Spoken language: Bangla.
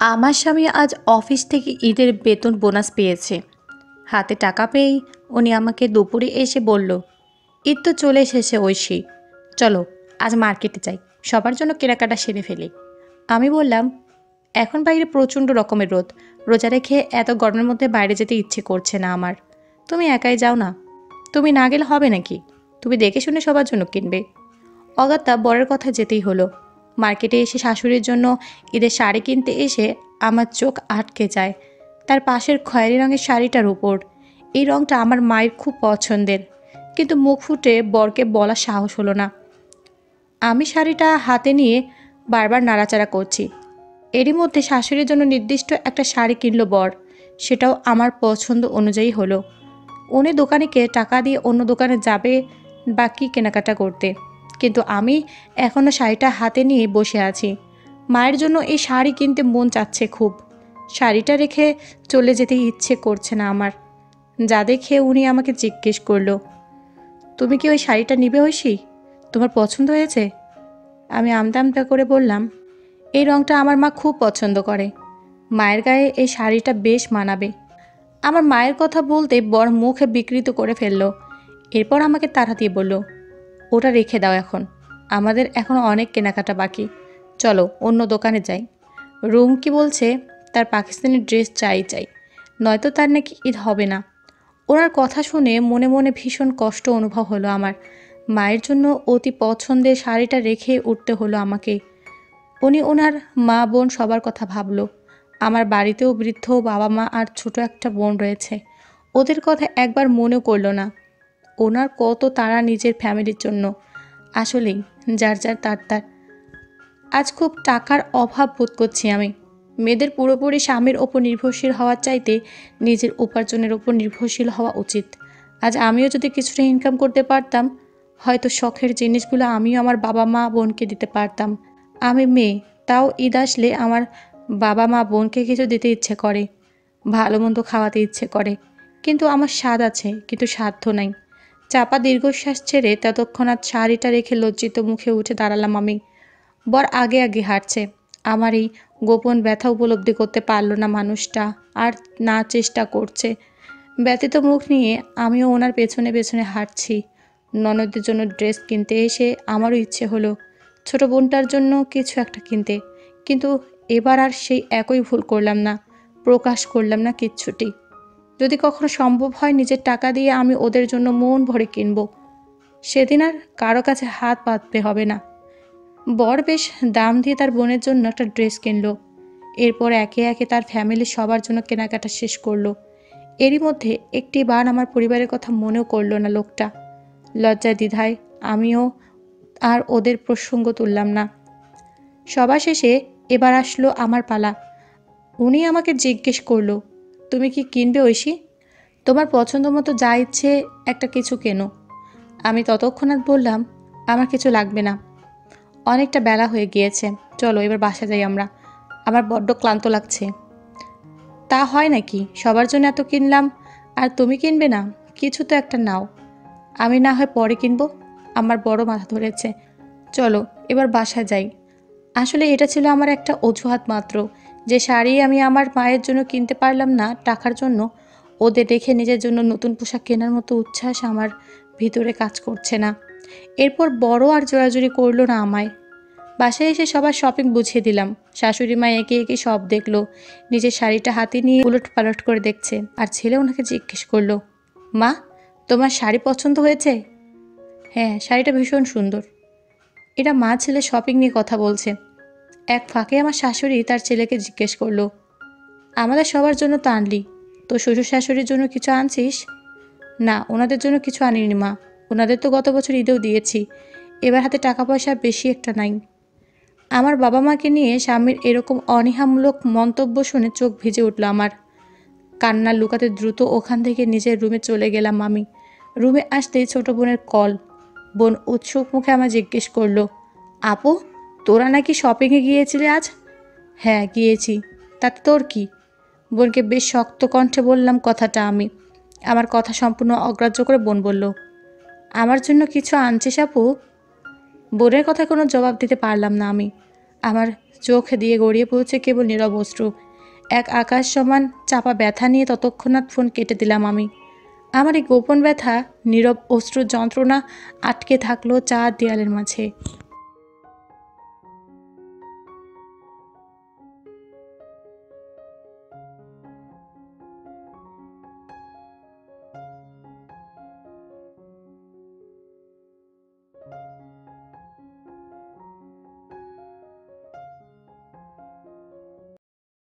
আমার স্বামী আজ অফিস থেকে ঈদের বেতন বোনাস পেয়েছে। হাতে টাকা পেয়েই উনি আমাকে দুপুরে এসে বলল, ঈদ তো চলে এসেছে ঐশী, চলো আজ মার্কেটে যাই, সবার জন্য কেনাকাটা সেরে ফেলি। আমি বললাম, এখন বাইরে প্রচণ্ড রকমের রোদ, রোজা রেখে এত গরমের মধ্যে বাইরে যেতে ইচ্ছে করছে না আমার। তুমি একাই যাও না। তুমি না গেলে হবে নাকি? তুমি দেখে শুনে সবার জন্য কিনবে। অগত্যা বরের কথা যেতেই হলো। মার্কেটে এসে শাশুড়ির জন্য ঈদের শাড়ি কিনতে এসে আমার চোখ আটকে যায় তার পাশের খয়েরি রঙের শাড়িটার উপর। এই রঙটা আমার মায়ের খুব পছন্দের, কিন্তু মুখ ফুটে বরকে বলার সাহস হলো না। আমি শাড়িটা হাতে নিয়ে বারবার নাড়াচাড়া করছি। এরই মধ্যে শাশুড়ির জন্য নির্দিষ্ট একটা শাড়ি কিনলো বর, সেটাও আমার পছন্দ অনুযায়ী হলো। উনি দোকানিকে টাকা দিয়ে অন্য দোকানে যাবে বা কী কেনাকাটা করতে, কিন্তু আমি এখনও শাড়িটা হাতে নিয়ে বসে আছি। মায়ের জন্য এই শাড়ি কিনতে মন চাচ্ছে খুব। শাড়িটা রেখে চলে যেতে ইচ্ছে করছে না আমার। যা দেখে উনি আমাকে জিজ্ঞেস করলো, তুমি কি ওই শাড়িটা নিবে ঐশী? তোমার পছন্দ হয়েছে? আমি আমতা আমতা করে বললাম, এই রঙটা আমার মা খুব পছন্দ করে, মায়ের গায়ে এই শাড়িটা বেশ মানাবে। আমার মায়ের কথা বলতে বর মুখে বিকৃত করে ফেলল। এরপর আমাকে তাড়া দিয়ে বলল, ওটা রেখে দাও এখন, আমাদের এখন অনেক কেনাকাটা বাকি, চলো অন্য দোকানে যাই। রুম কি বলছে তার পাকিস্তানি ড্রেস চাই, নয়তো তার নাকি ঈদ হবে না। ওনার কথা শুনে মনে মনে ভীষণ কষ্ট অনুভব হলো আমার। মায়ের জন্য অতি পছন্দের শাড়িটা রেখে উঠতে হলো আমাকে। উনি ওনার মা বোন সবার কথা ভাবলো। আমার বাড়িতেও বৃদ্ধ বাবা মা আর ছোট একটা বোন রয়েছে, ওদের কথা একবার মনেও করলো না। ওনার কত তাড়া নিজের ফ্যামিলির জন্য। আসলেই যার যার তার। আজ খুব টাকার অভাব বোধ করছি আমি। মেয়েদের পুরোপুরি স্বামীর ওপর নির্ভরশীল হওয়ার চাইতে নিজের উপার্জনের ওপর নির্ভরশীল হওয়া উচিত। আজ আমিও যদি কিছুটা ইনকাম করতে পারতাম, হয়তো শখের জিনিসগুলো আমিও আমার বাবা মা বোনকে দিতে পারতাম। আমি মেয়ে, তাও ঈদ আসলে আমার বাবা মা বোনকে কিছু দিতে ইচ্ছে করে, ভালো মন্দ খাওয়াতে ইচ্ছে করে, কিন্তু আমার স্বাদ আছে কিন্তু সাধ্য নাই। চাপা দীর্ঘশ্বাস ছেড়ে ততক্ষণাৎ শাড়িটা রেখে লজ্জিত মুখে উঠে দাঁড়ালাম আমি। বর আগে আগে হাঁটছে। আমার এই গোপন ব্যথা উপলব্ধি করতে পারল না মানুষটা, আর না চেষ্টা করছে। ব্যথিত মুখ নিয়ে আমিও ওনার পেছনে পেছনে হাঁটছি। ননদের জন্য ড্রেস কিনতে এসে আমারও ইচ্ছে হলো ছোট বোনটার জন্য কিছু একটা কিনতে, কিন্তু এবার আর সেই একই ভুল করলাম না, প্রকাশ করলাম না কিচ্ছুটি। যদি কখনো সম্ভব হয় নিজের টাকা দিয়ে আমি ওদের জন্য মন ভরে কিনব, সেদিন আর কারো কাছে হাত পাততে হবে না। বর বেশ দাম দিয়ে তার বোনের জন্য একটা ড্রেস কিনলো। এরপর একে একে তার ফ্যামিলির সবার জন্য কেনাকাটা শেষ করলো। এরই মধ্যে একটি বার আমার পরিবারের কথা মনেও করলো না লোকটা। লজ্জায় দ্বিধায় আমিও আর ওদের প্রসঙ্গ তুললাম না। সবার শেষে এবার আসলো আমার পালা। উনি আমাকে জিজ্ঞেস করলো, তুমি কি কিনবে ঐশী? তোমার পছন্দ মতো যা ইচ্ছে একটা কিছু কেনো। আমি ততক্ষণাৎ বললাম, আমার কিছু লাগবে না, অনেকটা বেলা হয়ে গিয়েছে, চলো এবার বাসা যাই আমরা, আমার বড্ড ক্লান্ত লাগছে। তা হয় নাকি? সবার জন্য এত কিনলাম আর তুমি কিনবে না? কিছু তো একটা নাও। আমি না হয় পরে কিনবো, আমার বড় মাথা ধরেছে, চলো এবার বাসায় যাই। আসলে এটা ছিল আমার একটা অজুহাত মাত্র, যে শাড়ি আমি আমার মায়ের জন্য কিনতে পারলাম না টাকার জন্য, ওদের দেখে নিজের জন্য নতুন পোশাক কেনার মতো উচ্ছ্বাস আমার ভিতরে কাজ করছে না। এরপর বড় আর জোরাজুরি করলো না আমায়। বাসায় এসে সবার শপিং বুঝিয়ে দিলাম। শাশুড়ি মা একে একে সব দেখলো, নিজের শাড়িটা হাতে নিয়ে উলট পালট করে দেখছে। আর ছেলে ওনাকে জিজ্ঞেস করলো, মা তোমার শাড়ি পছন্দ হয়েছে? হ্যাঁ, শাড়িটা ভীষণ সুন্দর। এরা মা ছেলে শপিং নিয়ে কথা বলছে। এক ফাঁকে আমার শাশুড়ি তার ছেলেকে জিজ্ঞেস করলো, আমাদের সবার জন্য তো আনলি, তো শ্বশুর শাশুড়ির জন্য কিছু আনছিস? না, ওনাদের জন্য কিছু আনিনি মা, ওনাদের তো গত বছর ঈদেও দিয়েছি, এবার হাতে টাকা পয়সা বেশি একটা নাই। আমার বাবা মাকে নিয়ে স্বামীর এরকম অনীহামূলক মন্তব্য শুনে চোখ ভিজে উঠল আমার। কান্না লুকাতে দ্রুত ওখান থেকে নিজের রুমে চলে গেলাম আমি। রুমে আসতেই ছোট বোনের কল। বোন উৎসুক মুখে আমায় জিজ্ঞেস করলো, আপু তোরা নাকি শপিংয়ে গিয়েছিলি আজ? হ্যাঁ গিয়েছি, তাতে তোর কি? বোনকে বেশ শক্ত কণ্ঠে বললাম কথাটা আমি। আমার কথা সম্পূর্ণ অগ্রাহ্য করে বোন বলল, আমার জন্য কিছু আনছিস আপু? বোনের কথা কোনো জবাব দিতে পারলাম না আমি। আমার চোখ দিয়ে গড়িয়ে পড়ছে কেবল নীরব অশ্রু। এক আকাশ সমান চাপা ব্যথা নিয়ে ততক্ষণাৎ ফোন কেটে দিলাম আমি। আমার এই গোপন ব্যথা, নীরব অশ্রুর যন্ত্রণা আটকে থাকলো চার দেয়ালের মাঝে।